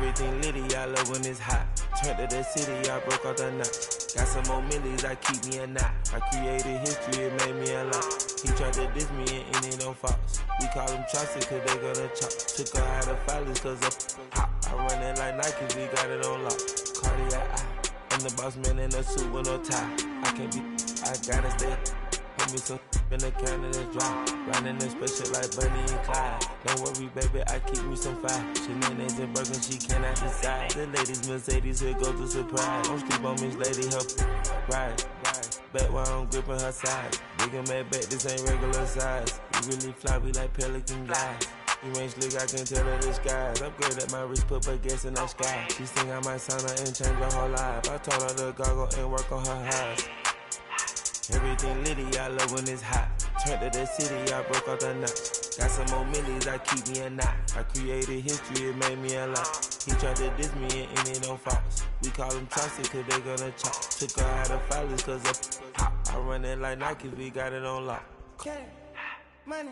Everything litty, I love when it's hot. Turned to the city, I broke out the knot. Got some more millies, I keep me a knot. I created history, it made me a lot. He tried to diss me and it on Fox. We call them chopsticks cause they gonna chop. Took her out of filers cause of hot. I run it like Nike, we got it on lock. Cardiac eye. I'm the boss man in a suit with no tie. I can't be, I gotta stay. Hold me some in the can of the dry. Riding the special like Bunny and Clyde. Don't worry, baby, I keep me some fire. Shenanigans and Birkin, she cannot decide. The ladies Mercedes, here go to surprise. Don't sleep on Miss Lady, help ride. Back while I'm gripping her side. Big and mad back, this ain't regular size. We really fly, we like pelican guys. You ain't slick, I can tell her the skies. Upgrade at my wrist, put baguettes in the sky. She think I might sign her and change her whole life. I told her to goggle and work on her highs. Everything litty, I love when it's hot. Turned to the city, I broke out the knot. Got some more millies, I keep me a knot. I created history, it made me a lot. He tried to diss me and it on Fox. We call them chopsticks cause they gonna chop. Took her out of filers cause of hot. I run it like Nike, we got it on lock. Okay, money,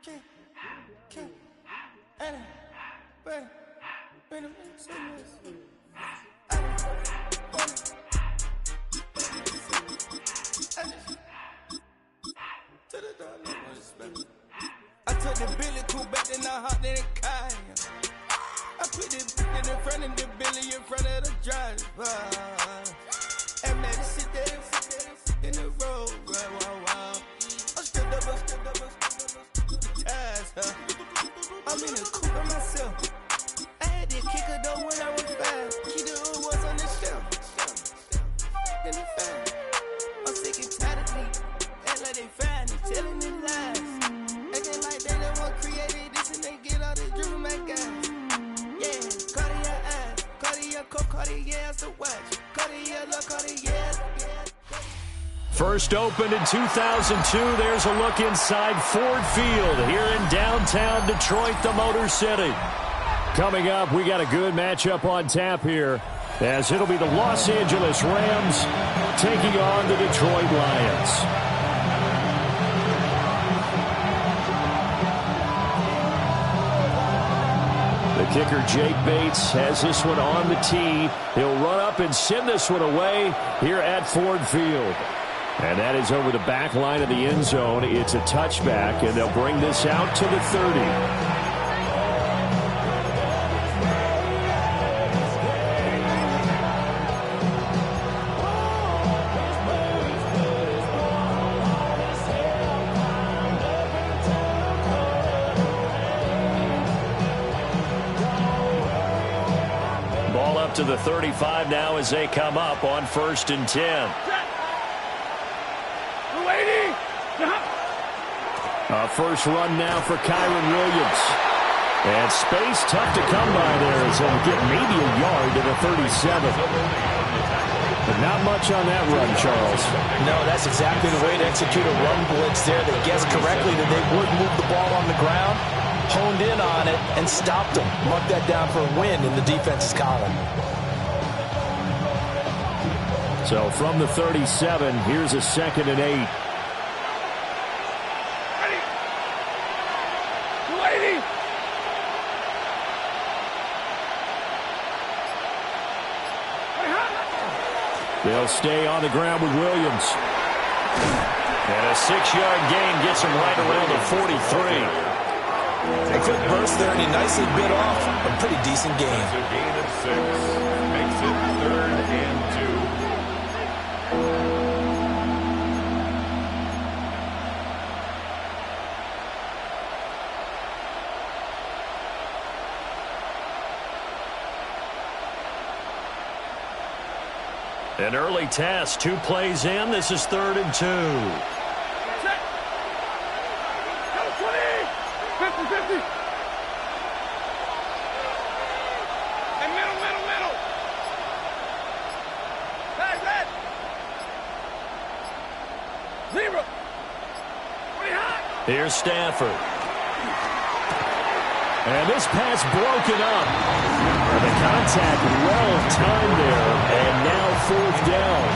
okay. I took the Billy cool back, then I hopped in the car. I put the in front of the Billy in front of the driver. And made it sit there in the road. Wow. I stepped up, ties, I'm in the coupe by myself. I had that kicker though when I was 5. Key the hood was on the shelf. In the fan. I'm sick and tired of me. Act like they find it, telling them lies. Acting like they the one created this and they get all this driven my guys. Yeah, Cartier eyes, Cartier coke, Cartier's the watch. Cartier look, Cartier's. First opened in 2002, there's a look inside Ford Field here in downtown Detroit, the Motor City. Coming up, we got a good matchup on tap here, as it'll be the Los Angeles Rams taking on the Detroit Lions. The kicker, Jake Bates, has this one on the tee. He'll run up and send this one away here at Ford Field. And that is over the back line of the end zone. It's a touchback, and they'll bring this out to the 30. Ball up to the 35 now as they come up on 1st and 10. First run now for Kyron Williams. And space tough to come by there as he'll get maybe a yard to the 37. But not much on that run, Charles. No, that's exactly the way to execute a run blitz there. They guessed correctly that they would move the ball on the ground, honed in on it, and stopped them. Mark that down for a win in the defense's column. So from the 37, here's a 2nd and 8. They'll stay on the ground with Williams. And a 6-yard gain gets him right around the 43. A quick burst there, and he nicely bit off a pretty decent gain. A gain of 6 makes it 3rd and 2. An early test, 2 plays in. This is 3rd and 2. Check. 20. 50. And middle. Hey, red. 0. 20 high. Here's Stafford. And this pass broken up. And the contact well timed there, and now 4th down.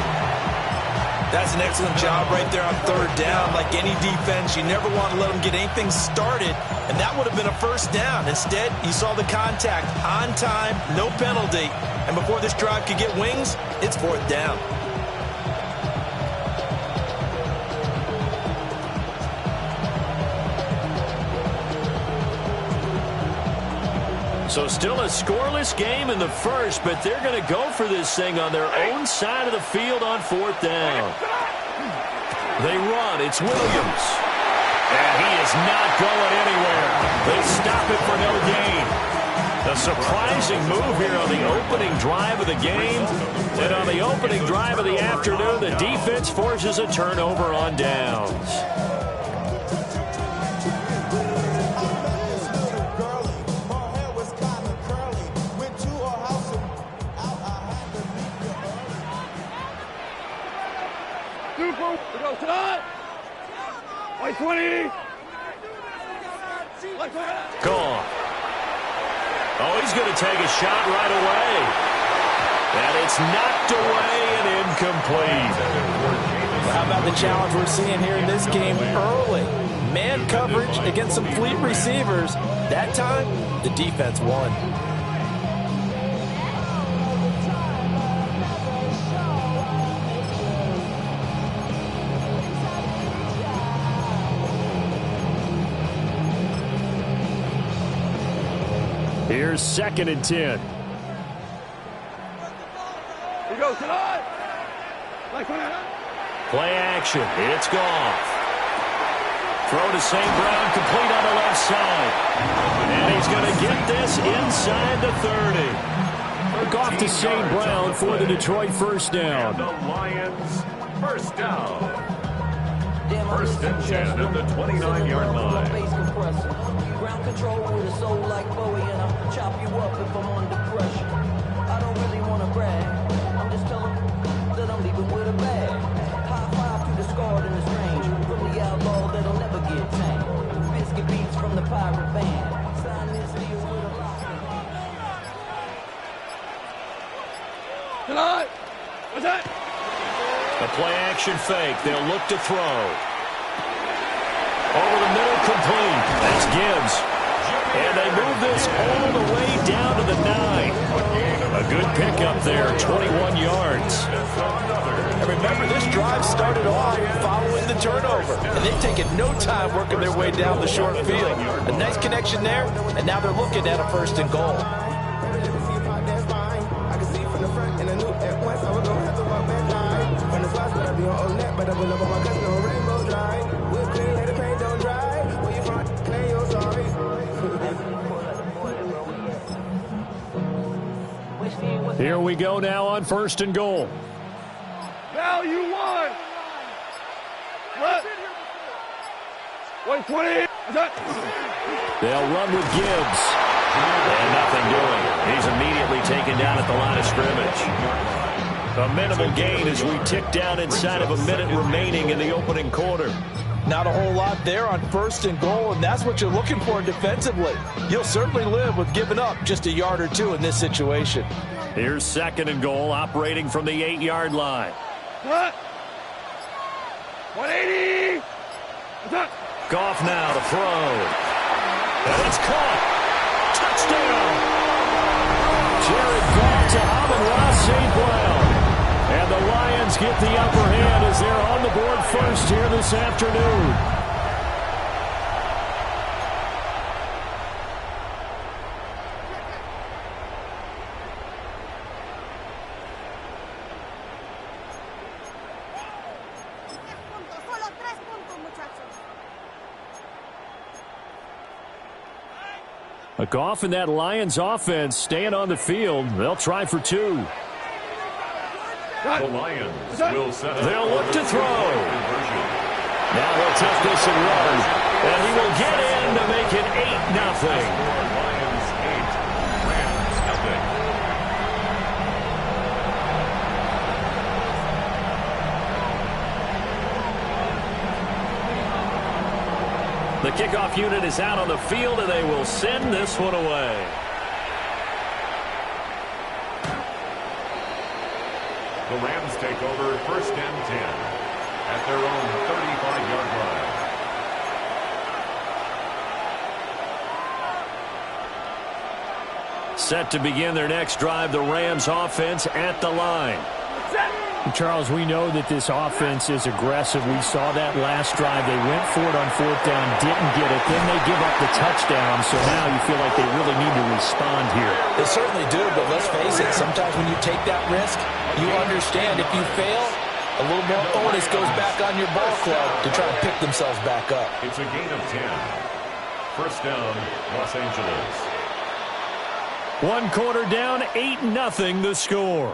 That's an excellent job right there on third down. Like any defense, you never want to let them get anything started, and that would have been a first down. Instead, you saw the contact on time, no penalty, and before this drive could get wings, it's fourth down. So still a scoreless game in the first, but they're going to go for this thing on their own side of the field on fourth down. They run. It's Williams. And he is not going anywhere. They stop it for no gain. A surprising move here on the opening drive of the game. And on the opening drive of the afternoon, the defense forces a turnover on downs. White 20. Gone. Oh, he's going to take a shot right away. And it's knocked away and incomplete. How about the challenge we're seeing here in this game early? Man coverage against some fleet receivers. That time, the defense won. Here's 2nd and 10. Here goes tonight. Play action. It's gone. Throw to St. Brown, complete on the left side. And he's going to get this inside the 30. Look off to St. Brown for the Detroit first down. And the Lions first down. First and 10 at the 29-yard line. Ground control with a soul like Bowie, and I'll chop you up if I'm under pressure. I don't really want to brag. I'm just telling that I'm leaving with a bag. High five to the scarred and the strange. From the outlaw that'll never get tamed. Biscuit beats from the pirate band. Sign this deal with a lock. Tonight. What's that? A play action fake. They'll look to throw. Over the middle, complete. That's Gibbs. And they move this all the way down to the 9. A good pickup there, 21 yards. And remember, this drive started off following the turnover. And they've taken no time working their way down the short field. A nice connection there, and now they're looking at a first and goal. Here we go now on first and goal. Now you won. What? White 20. They'll run with Gibbs. And nothing doing. He's immediately taken down at the line of scrimmage. A minimal gain as we tick down inside of a minute remaining in the opening quarter. Not a whole lot there on first and goal, and that's what you're looking for defensively. You'll certainly live with giving up just a yard or two in this situation. Here's 2nd and goal, operating from the 8-yard line. What? 180. Goff now to throw. And it's caught. Touchdown. Jared Goff to Amon-Ra St. Brown. And the Lions get the upper hand as they're on the board first here this afternoon. Goff and that Lions offense staying on the field. They'll try for 2. The Lions will set up. They'll look to throw. Now he'll take this and run. And he will get in to make it 8-0. Lions 8, Rams nothing. The kickoff unit is out on the field, and they will send this one away. The Rams take over first and 10. at their own 35-yard line. Set to begin their next drive, the Rams offense at the line. Charles, we know that this offense is aggressive. We saw that last drive. They went for it on fourth down, didn't get it. Then they give up the touchdown, so now you feel like they really need to respond here. They certainly do, but let's face it, sometimes when you take that risk, you understand if you fail, a little more onus goes back on your ball club to try and pick themselves back up. It's a gain of 10. First down, Los Angeles. 1 quarter down, 8-0 the score.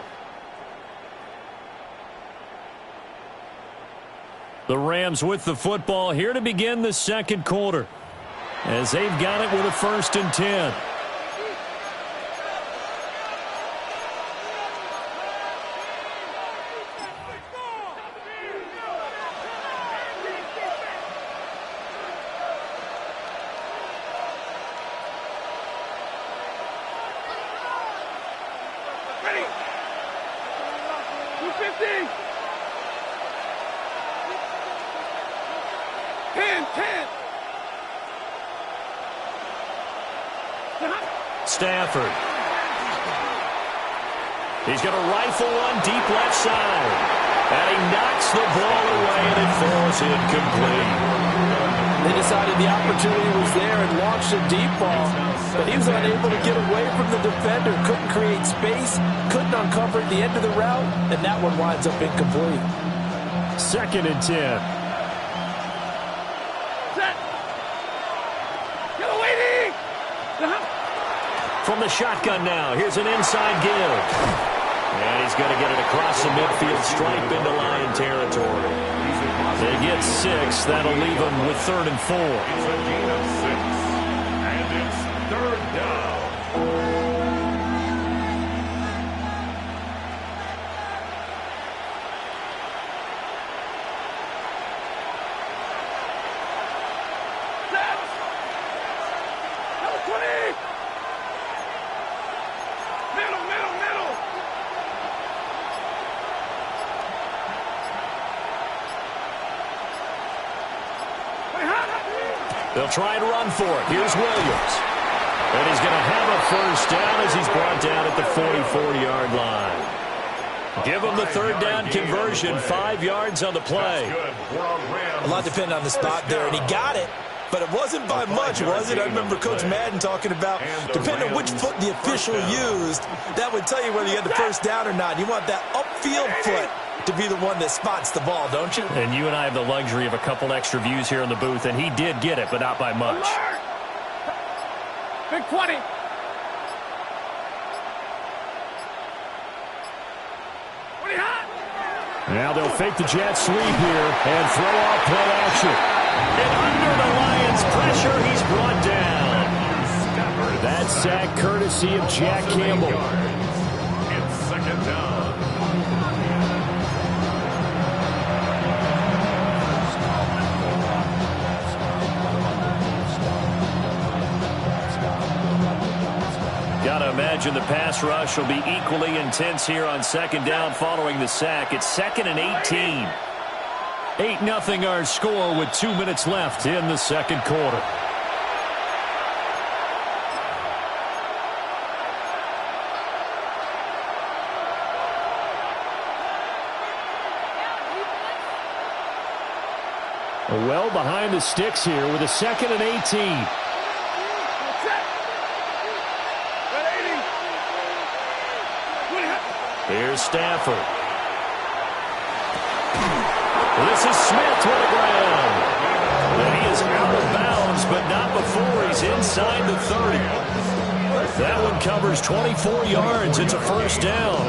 The Rams with the football here to begin the second quarter, as they've got it with a 1st and 10. Ready? 250. 10. Stafford. He's going to rifle one deep left side. And he knocks the ball away, and it falls incomplete. They decided the opportunity was there and launched a deep ball, but he was unable to get away from the defender, couldn't create space, couldn't uncover the end of the route, and that one winds up incomplete. 2nd and 10. From the shotgun now, here's an inside give. And he's going to get it across the midfield stripe into Lion territory. They get 6. That'll leave them with 3rd and 4. It's a gain of 6. And it's 3rd down. They'll try and run for it. Here's Williams. And he's going to have a 1st down as he's brought down at the 44-yard line. Give him the 3rd down conversion, 5 yards on the play. A lot depended on the spot there, and he got it. But it wasn't by much, was it? I remember Coach Madden talking about, depending on which foot the official used, that would tell you whether you had the 1st down or not. You want that upfield foot to be the one that spots the ball, don't you? And you and I have the luxury of a couple extra views here in the booth, and he did get it, but not by much. Big 20. Now they'll fake the jet sweep here and throw off play action. And under the Lions' pressure, he's brought down. That sack courtesy of Jack Campbell. It's 2nd down. Gotta imagine the pass rush will be equally intense here on 2nd down following the sack. It's 2nd and 18. 8-0 our score with 2 minutes left in the second quarter. Well behind the sticks here with a 2nd and 18. Here's Stafford. This is Smith to the ground. And he is out of bounds, but not before he's inside the 30. That one covers 24 yards. It's a 1st down.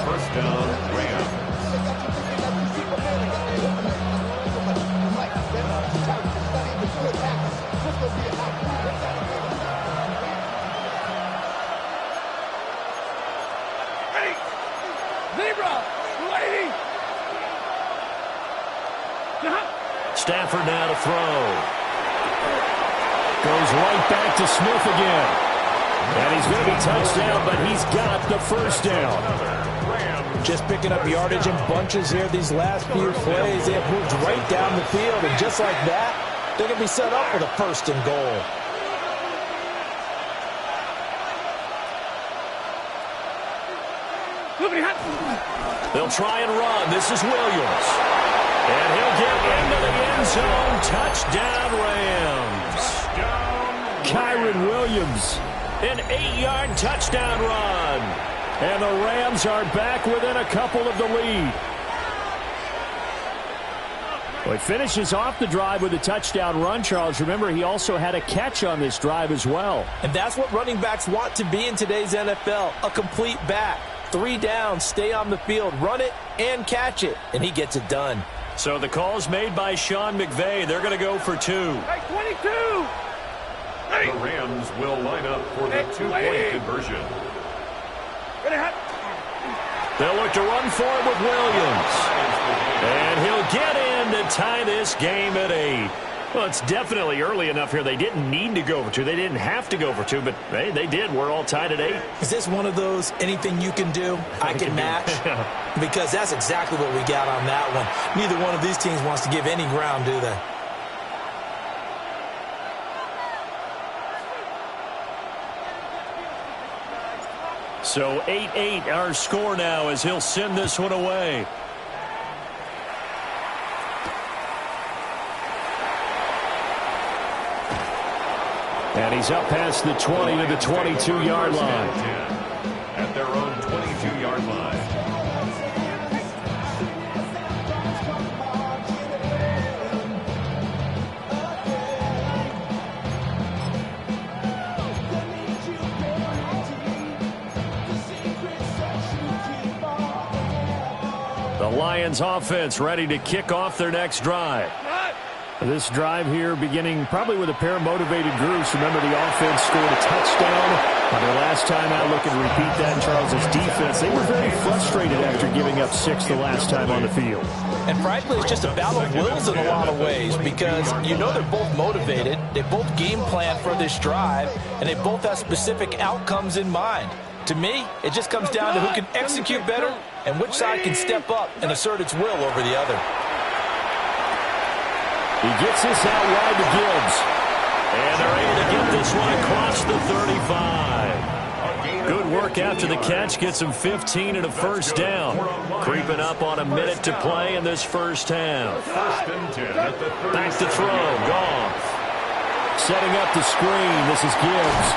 1st down, Rams. Stafford now to throw. Goes right back to Smith again. And he's going to be touchdown, but he's got the first down. Just picking up yardage in bunches here these last few plays. They have moved right down the field, and just like that, they're going to be set up with a first and goal. They'll try and run. This is Williams. And he'll get into the end zone. Touchdown, Rams. Kyron Williams, an 8-yard touchdown run. And the Rams are back within a couple of the lead. Well, he finishes off the drive with a touchdown run, Charles. Remember, he also had a catch on this drive as well. And that's what running backs want to be in today's NFL, a complete back. 3 downs, stay on the field, run it, and catch it. And he gets it done. So the call's made by Sean McVay. They're going to go for 2. Hey, 22! The Rams will line up for the 2-point conversion. They'll look to run for it with Williams. And he'll get in to tie this game at 8. Well, it's definitely early enough here. They didn't need to go for 2. They didn't have to go for 2, but they did. We're all tied at 8. Is this one of those anything you can do, I can match? Because that's exactly what we got on that one. Neither one of these teams wants to give any ground, do they? So 8-8 our score now as he'll send this one away. And he's up past the 20 to the 22-yard line. At their own 22-yard line. The Lions offense ready to kick off their next drive. This drive here beginning probably with a pair of motivated groups. Remember, the offense scored a touchdown on their last time out. Looking to repeat that. Charles' defense, they were very frustrated after giving up 6 the last time on the field. And frankly, it's just a battle of wills in a lot of ways because you know they're both motivated. They both game plan for this drive, and they both have specific outcomes in mind. To me, it just comes down to who can execute better and which side can step up and assert its will over the other. He gets this out wide to Gibbs. And they're able to get this one across the 35. Good work after the catch. Gets him 15 and a first down. Creeping up on a minute to play in this first half. Back to throw. Goff. Setting up the screen. This is Gibbs.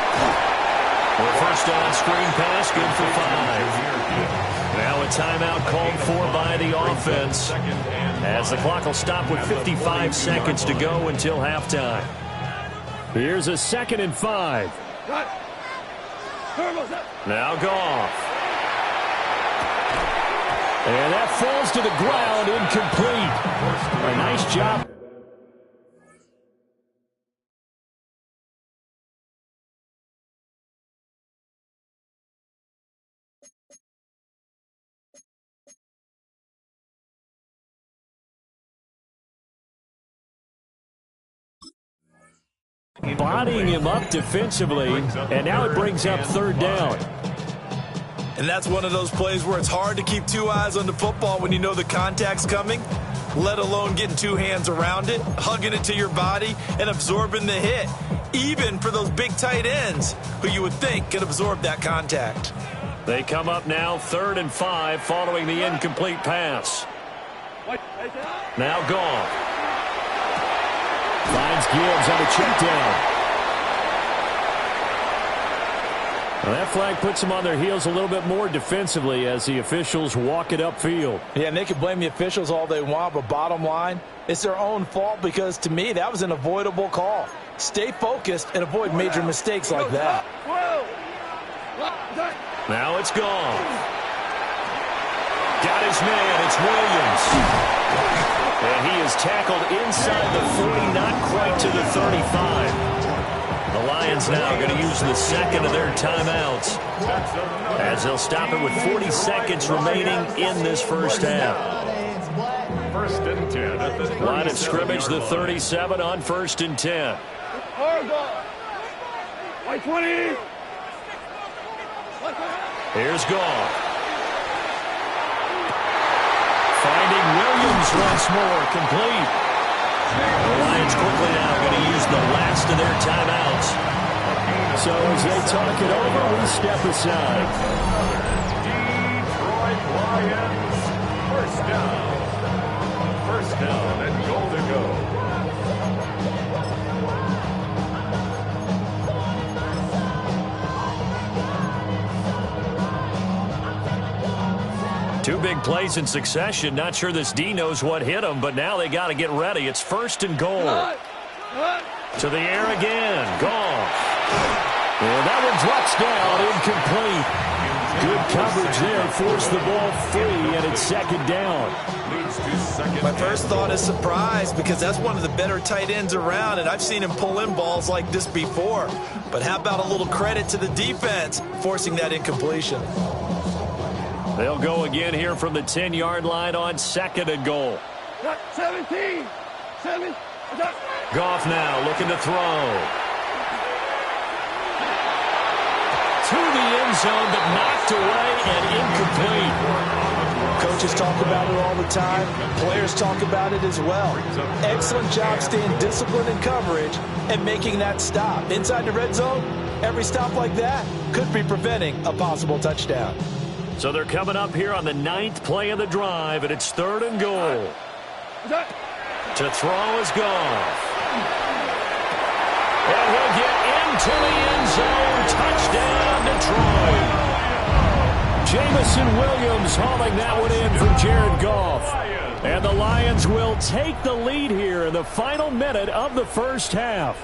First down screen pass. Good for 5. Now a timeout called for by the offense as the clock will stop with 55 seconds to go until halftime. Here's a 2nd and 5. Now Goff. And that falls to the ground, incomplete. A nice job. Bodying him up defensively, and now it brings up 3rd down. And that's one of those plays where it's hard to keep 2 eyes on the football when you know the contact's coming, let alone getting 2 hands around it, hugging it to your body, and absorbing the hit, even for those big tight ends who you would think could absorb that contact. They come up now 3rd and 5 following the incomplete pass. Now Goff. Finds Gibbs on the check down. Well, that flag puts them on their heels a little bit more defensively as the officials walk it upfield. Yeah, and they can blame the officials all they want, but bottom line, it's their own fault because, to me, that was an avoidable call. Stay focused and avoid major mistakes like that. Now it's Goff. Got his man. It's Williams. And he is tackled inside the 40, not quite to the 35. The Lions now going to use the 2nd of their timeouts as they'll stop it with 40 seconds remaining in this first half. 1st and 10 at the Line of scrimmage, the 37 on 1st and 10. Here's Goff. Finding Williams once more, complete. The Lions quickly now going to use the last of their timeouts. So as they talk it over, we step aside. Detroit Lions, first down. First down and goal to go. Two big plays in succession. Not sure this D knows what hit him, but now they got to get ready. It's first and goal. To the air again. Goff. And that one drops down, incomplete. Good coverage there. Forced the ball free, and it's second down. My first thought is surprise, because that's one of the better tight ends around, and I've seen him pull in balls like this before. But how about a little credit to the defense forcing that incompletion? They'll go again here from the 10-yard line on second and goal. 17. Goff now looking to throw. To the end zone, but knocked away and incomplete. Coaches talk about it all the time. Players talk about it as well. Excellent job staying disciplined in coverage and making that stop. Inside the red zone, every stop like that could be preventing a possible touchdown. So they're coming up here on the 9th play of the drive, and it's third and goal. To throw is Goff. And he'll get into the end zone. Touchdown, Detroit. Jamison Williams hauling that one in from Jared Goff. And the Lions will take the lead here in the final minute of the first half.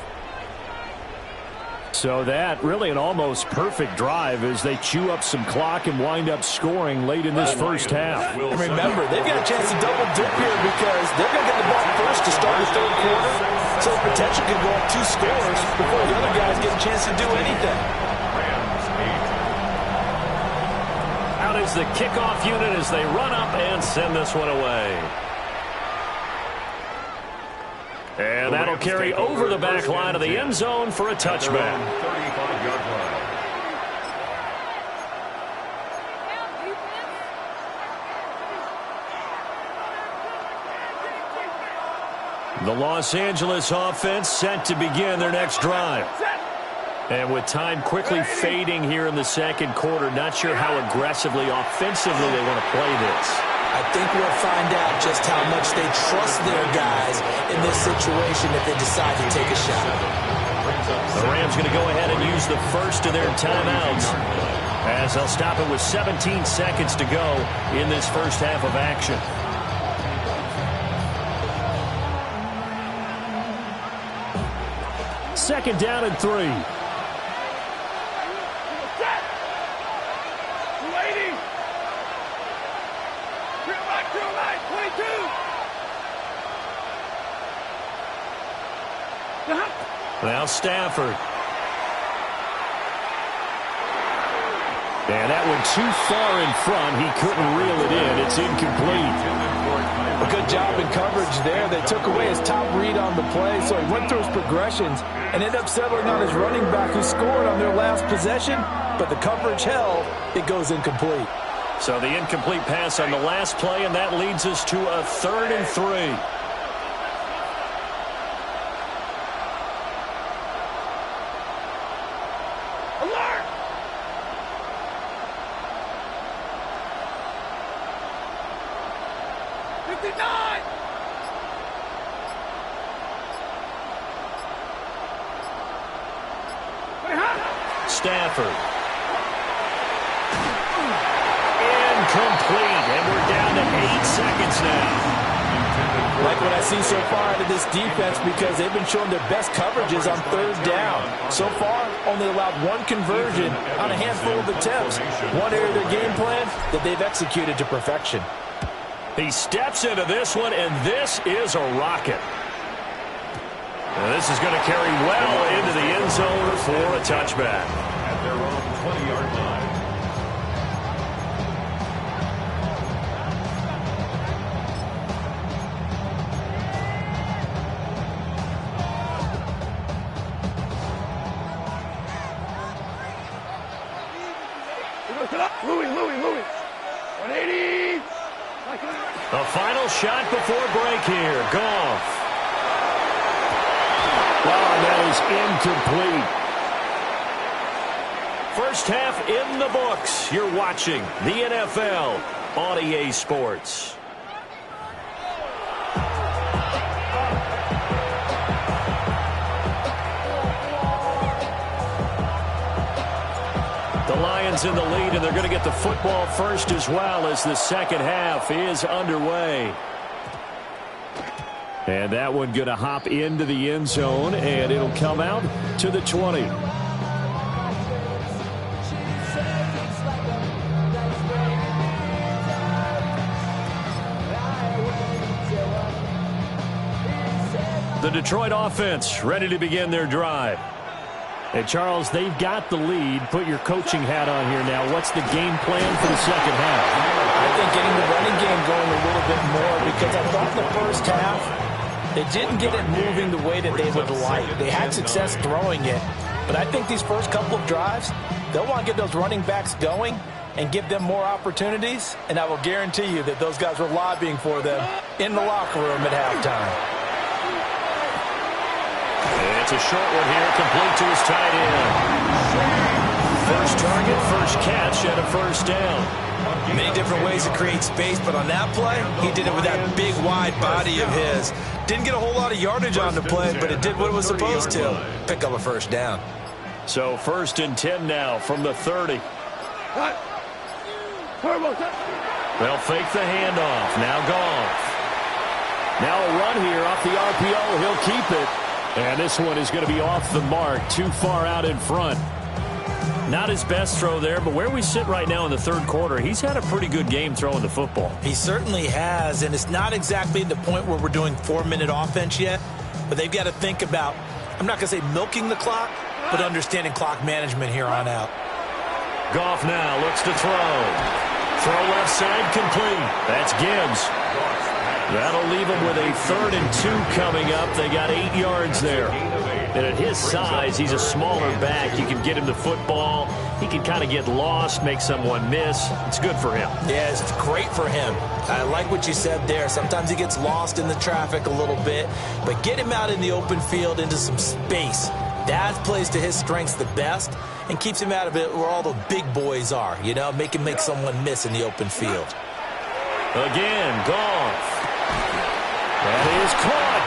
So that really an almost perfect drive as they chew up some clock and wind up scoring late in this first half. And remember, they've got a chance to double dip here because they're going to get the ball first to start the third quarter. So the potential could go up 2 scores before the other guys get a chance to do anything. Out is the kickoff unit as they run up and send this one away. And that'll carry over the back line of the end zone for a touchback. 35-yard line. The Los Angeles offense set to begin their next drive. And with time quickly fading here in the second quarter, not sure how aggressively, offensively they want to play this. I think we'll find out just how much they trust their guys in this situation if they decide to take a shot. The Rams going to go ahead and use the first of their timeouts as they'll stop it with 17 seconds to go in this first half of action. Second down and 3. Now Stafford. And that one too far in front. He couldn't reel it in. It's incomplete. A good job in coverage there. They took away his top read on the play, so he went through his progressions and ended up settling on his running back who scored on their last possession, but the coverage held. It goes incomplete. So the incomplete pass on the last play, and that leads us to a 3rd and 3. Stafford. Incomplete, and we're down to 8 seconds now. Like what I see so far out of this defense, because they've been showing their best coverages on 3rd down. So far, only allowed 1 conversion on a handful of attempts. One area of their game plan that they've executed to perfection. He steps into this one, and this is a rocket. And this is going to carry well into the end zone for a touchback. At their own 20-yard line. Louis. 180. A final shot before break here. Goff. Oh, that is incomplete. First half in the books. You're watching the NFL on EA Sports. The Lions in the lead, and they're going to get the football first as well as the second half is underway. And that one going to hop into the end zone, and it'll come out to the 20. The Detroit offense ready to begin their drive. And, Charles, they've got the lead. Put your coaching hat on here now. What's the game plan for the second half? I think getting the running game going a little bit more, because I thought in the first half they didn't get it moving the way that they would like. They had success throwing it, but I think these first couple of drives, they'll want to get those running backs going and give them more opportunities, and I will guarantee you that those guys were lobbying for them in the locker room at halftime. It's a short one here, complete to his tight end. First target, first catch, and a first down. Many different ways to create space, but on that play, he did it with that big, wide body of his. Didn't get a whole lot of yardage on the play, but it did what it was supposed to. Pick up a first down. So 1st and 10 now from the 30. They'll fake the handoff. Now Goff. Now a run here off the RPO. He'll keep it. And this one is going to be off the mark, too far out in front. Not his best throw there, but where we sit right now in the third quarter, he's had a pretty good game throwing the football. He certainly has, and it's not exactly the point where we're doing 4-minute offense yet, but they've got to think about, I'm not going to say milking the clock, but understanding clock management here on out. Goff now looks to throw. Throw left side complete. That's Gibbs. That'll leave him with a 3rd and 2 coming up. They got 8 yards there. And at his size, he's a smaller back. You can get him the football. He can kind of get lost, make someone miss. It's good for him. Yeah, it's great for him. I like what you said there. Sometimes he gets lost in the traffic a little bit. But get him out in the open field into some space. That plays to his strengths the best and keeps him out of it where all the big boys are. You know, make him make someone miss in the open field. Again, Goff. That is caught.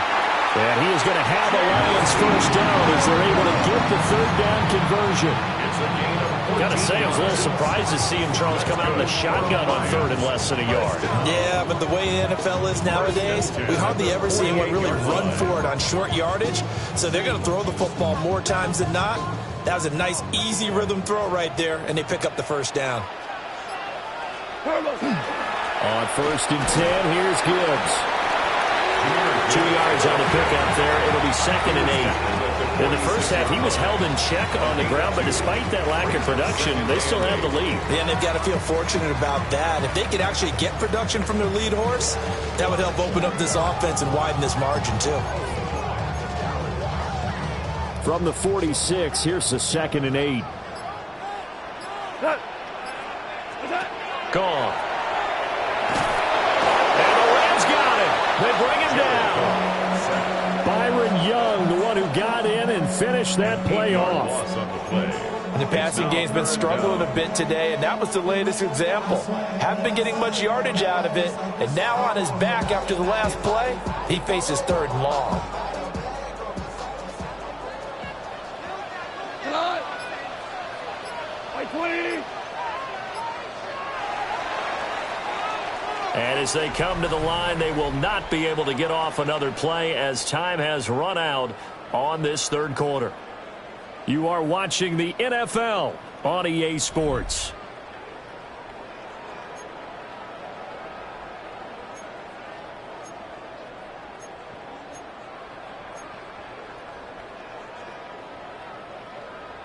And he is going to have a Lions first down as they're able to get the 3rd down conversion. Got to say, I was a little surprised to see him, Charles, come out in the shotgun on 3rd and less than a yard. Yeah, but the way the NFL is nowadays, we hardly ever see anyone really run for it on short yardage. So they're going to throw the football more times than not. That was a nice, easy rhythm throw right there, and they pick up the first down. On 1st and 10, here's Gibbs. 2 yards on the pickup there. It'll be 2nd and 8. In the first half, he was held in check on the ground, but despite that lack of production, they still have the lead. Yeah, and they've got to feel fortunate about that. If they could actually get production from their lead horse, that would help open up this offense and widen this margin, too. From the 46, here's the 2nd and 8. Gone. They bring him down. Byron Young, the one who got in and finished that play off. The passing game's been struggling a bit today, and that was the latest example. Haven't been getting much yardage out of it, and now on his back after the last play, he faces 3rd and long. And as they come to the line, they will not be able to get off another play as time has run out on this third quarter. You are watching the NFL on EA Sports.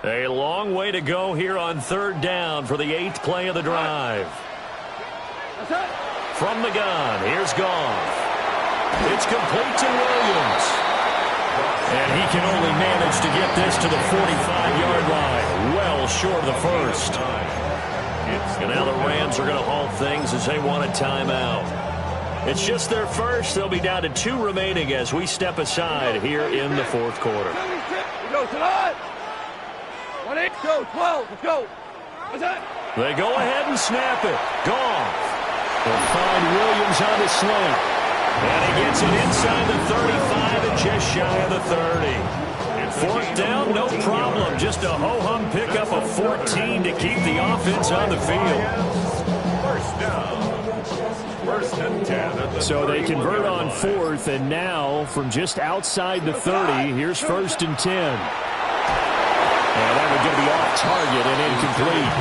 A long way to go here on 3rd down for the 8th play of the drive. From the gun, here's Goff. It's complete to Williams. And he can only manage to get this to the 45-yard line, well short of the first. And now the Rams are going to halt things as they want a timeout. It's just their first. They'll be down to 2 remaining as we step aside here in the fourth quarter. Go, tonight. 1, 8, go, 12, let's go. What's that? They go ahead and snap it. Goff will find Williams on the slant. And he gets it inside the 35 and just shy of the 30. Fourth down, no problem. Just a ho-hum pickup of 14 to keep the offense on the field. First down. First and 10. So they convert on fourth, and now from just outside the 30, here's first and 10. And that would going to be off target and incomplete.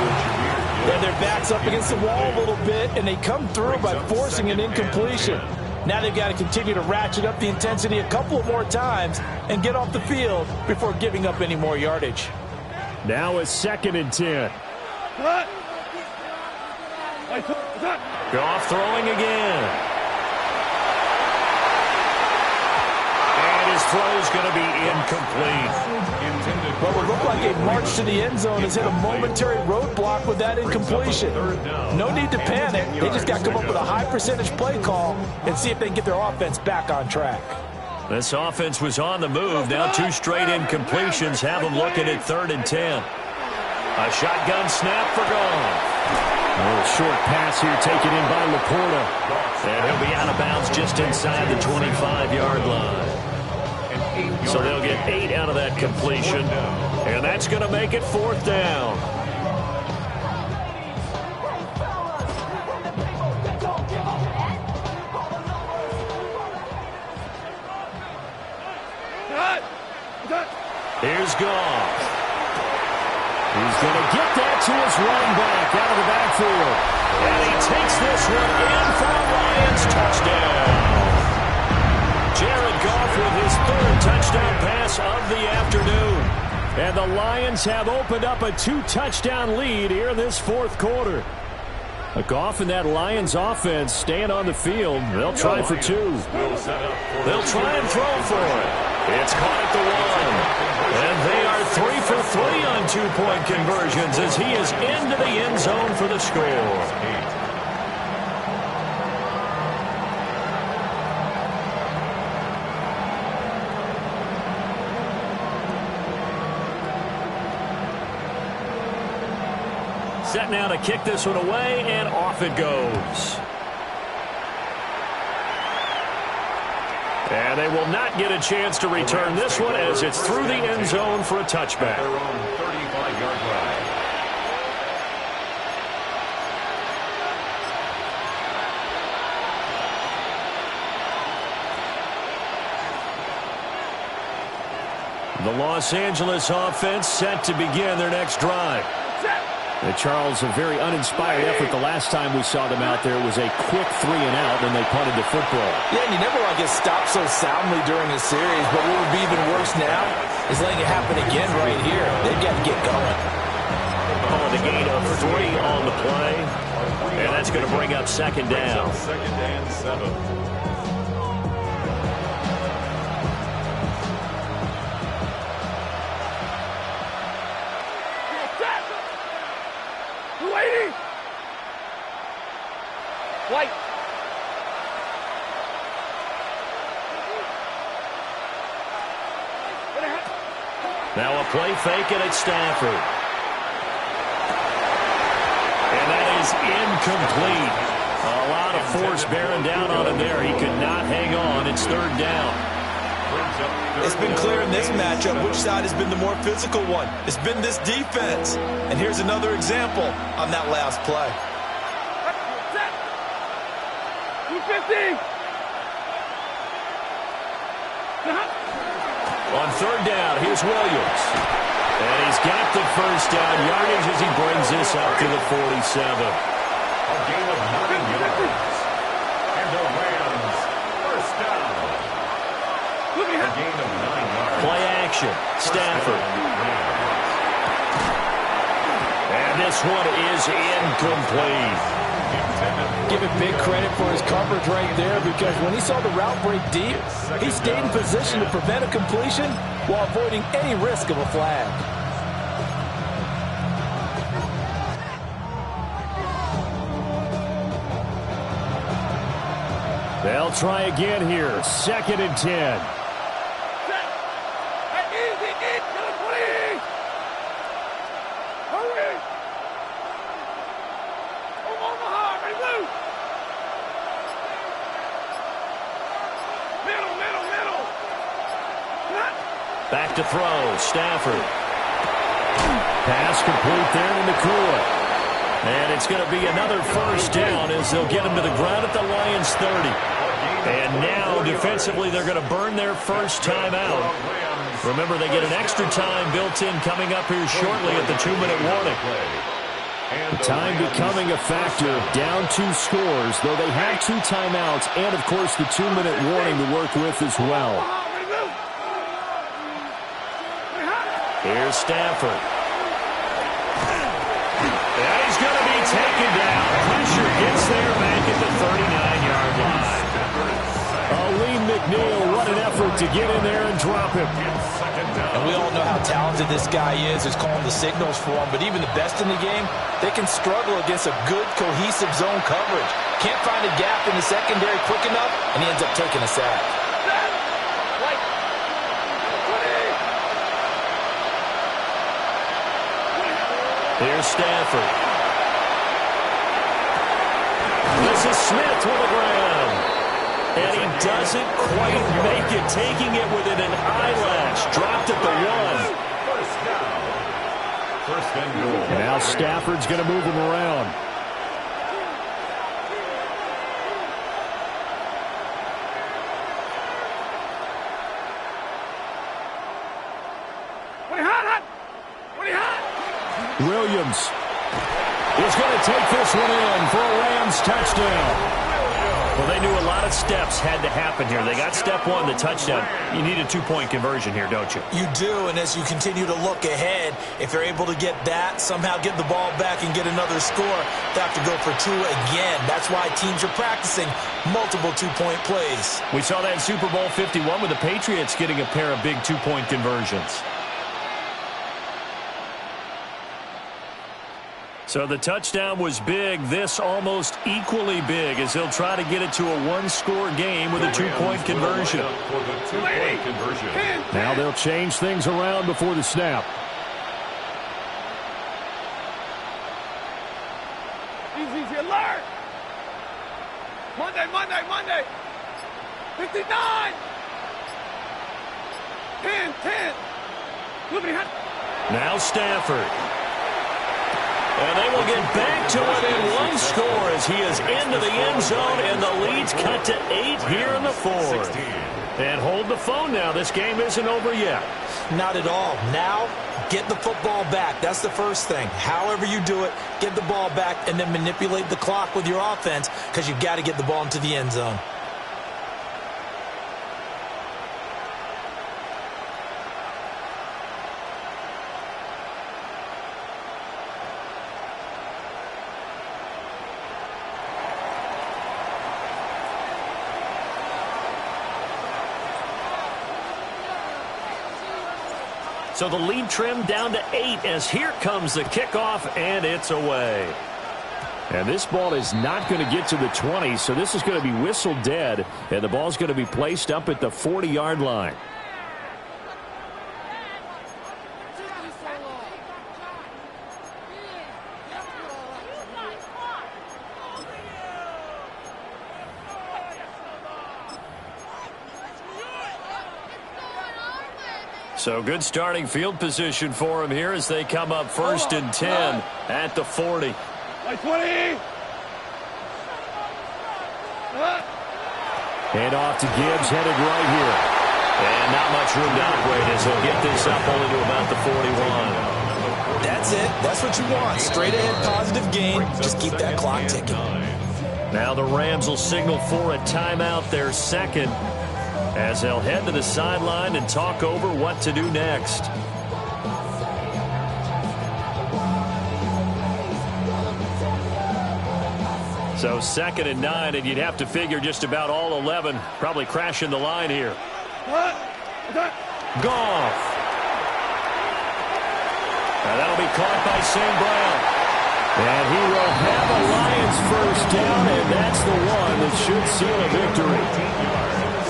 Yeah, their back's up against the wall a little bit, and they come through by forcing an incompletion. Now they've got to continue to ratchet up the intensity a couple more times and get off the field before giving up any more yardage. Now it's second and 10. Goff throwing again. And his throw's going to be incomplete. What would look like a march to the end zone has hit a momentary roadblock with that incompletion. No need to panic. They just got to come up with a high percentage play call and see if they can get their offense back on track. This offense was on the move. Now 2 straight incompletions have them looking at third and 10. A shotgun snap for Goff. A little short pass here taken in by Laporta. And he'll be out of bounds just inside the 25-yard line. So they'll get 8 out of that completion. And that's going to make it fourth down. Here's Goff. He's going to get that to his running back out of the backfield. And he takes this one in for a Lions touchdown. Jared Goff with his 3rd touchdown pass of the afternoon. And the Lions have opened up a 2-touchdown lead here in this fourth quarter. Goff and that Lions offense staying on the field. They'll try for 2. They'll try and throw for it. It's caught at the 1. And they are 3 for 3 on 2-point conversions as he is into the end zone for the score. Set now to kick this one away, and off it goes. And they will not get a chance to return this one as it's through the end zone for a touchback. Their own 35-yard line. The Los Angeles offense set to begin their next drive. Charles, a very uninspired effort the last time we saw them out there. It was a quick 3-and-out, and they punted the football. Yeah, and you never want to get stopped so soundly during a series, but what would be even worse now is letting it happen again right here. They've got to get going. Calling the gain of 3 on the play, and that's going to bring up second down. Second and 7. White. Now a play fake, and it's Stafford. And that is incomplete. A lot of force bearing down on him there. He could not hang on. It's third down. It's been clear in this matchup which side has been the more physical one. It's been this defense. And here's another example on that last play. 250. On third down, here's Williams. And he's got the first down yardage as he brings this up to the 47. A gain of 9 yards. And the Rams, first down. A gain of 9 yards. Play action, Stafford. And this one is incomplete. Give him big credit for his coverage right there, because when he saw the route break deep, he stayed in position to prevent a completion while avoiding any risk of a flag. They'll try again here. 2nd and 10. Back to throw. Stafford. Pass complete there to Nakua. And it's going to be another first down as they'll get him to the ground at the Lions' 30. And now, defensively, they're going to burn their first timeout. Remember, they get an extra time built in coming up here shortly at the 2-minute warning. Time becoming a factor. Down 2 scores, though they have 2 timeouts and, of course, the 2-minute warning to work with as well. Here's Stafford. And he's going to be taken down. Pressure gets there back at the 39-yard line. Lee McNeil, what an effort to get in there and drop him. And we all know how talented this guy is. He's calling the signals for him. But even the best in the game, they can struggle against a good, cohesive zone coverage. Can't find a gap in the secondary quick enough, and he ends up taking a sack. Here's Stafford. This is Smith to the ground. And he doesn't quite make it, taking it within an eyelash. Dropped at the 1. First and goal. Now Stafford's going to move him around. Williams is going to take this one in for a Rams touchdown. Well, they knew a lot of steps had to happen here. They got step 1, the touchdown. You need a 2-point conversion here, don't you? You do, and as you continue to look ahead, if they're able to get that, somehow get the ball back and get another score, they have to go for 2 again. That's why teams are practicing multiple 2-point plays. We saw that in Super Bowl 51 with the Patriots getting a pair of big 2-point conversions. So the touchdown was big. This almost equally big as they'll try to get it to a 1-score game with a 2-point conversion. Now they'll change things around before the snap. Easy alert. Monday. 59. 10. Now Stafford. And they will get back to within 1 score as he is into the end zone, and the lead's cut to 8 here in the 4th. And hold the phone now. This game isn't over yet. Not at all. Now, get the football back. That's the first thing. However you do it, get the ball back and then manipulate the clock with your offense because you've got to get the ball into the end zone. So the lead trimmed down to 8 as here comes the kickoff, and it's away. And this ball is not going to get to the 20, so this is going to be whistled dead, and the ball's going to be placed up at the 40-yard line. So good starting field position for him here as they come up 1st and 10 at the 40. 20. Hand off to Gibbs, headed right here. And not much room to operate as he'll get this up only to about the 41. That's it. That's what you want. Straight ahead, positive gain. Just keep that clock ticking. Now the Rams will signal for a timeout, their second, as they'll head to the sideline and talk over what to do next. So 2nd and 9, and you'd have to figure just about all 11 probably crashing the line here. Goff. Now that'll be caught by St. Brown. And he will have a Lions first down, and that's the one that should seal a victory.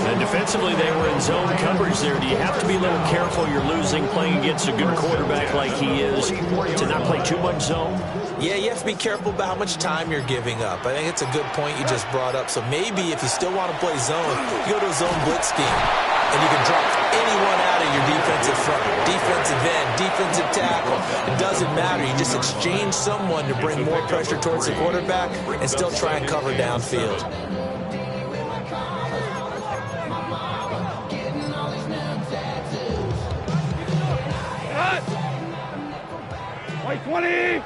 And defensively, they were in zone coverage there. Do you have to be a little careful you're losing playing against a good quarterback like he is to not play too much zone? Yeah, you have to be careful about how much time you're giving up. I think it's a good point you just brought up. So maybe if you still want to play zone, you go to a zone blitz scheme, and you can drop anyone out of your defensive front, defensive end, defensive tackle. It doesn't matter. You just exchange someone to bring more pressure towards the quarterback and still try and cover downfield. White 20!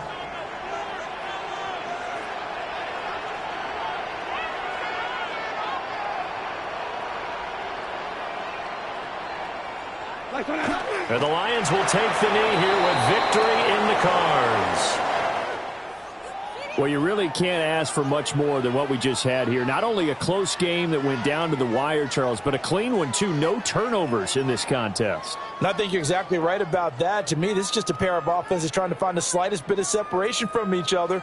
And the Lions will take the knee here with victory in the cards. Well, you really can't ask for much more than what we just had here. Not only a close game that went down to the wire, Charles, but a clean one, too. No turnovers in this contest. And I think you're exactly right about that. To me, this is just a pair of offenses trying to find the slightest bit of separation from each other.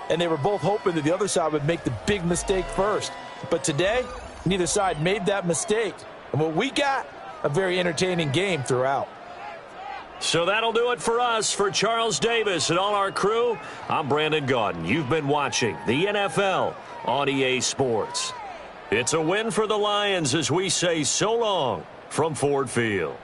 And they were both hoping that the other side would make the big mistake first. But today, neither side made that mistake. And what we got, a very entertaining game throughout. So that'll do it for us. For Charles Davis and all our crew, I'm Brandon Gaudin. You've been watching the NFL on EA Sports. It's a win for the Lions as we say so long from Ford Field.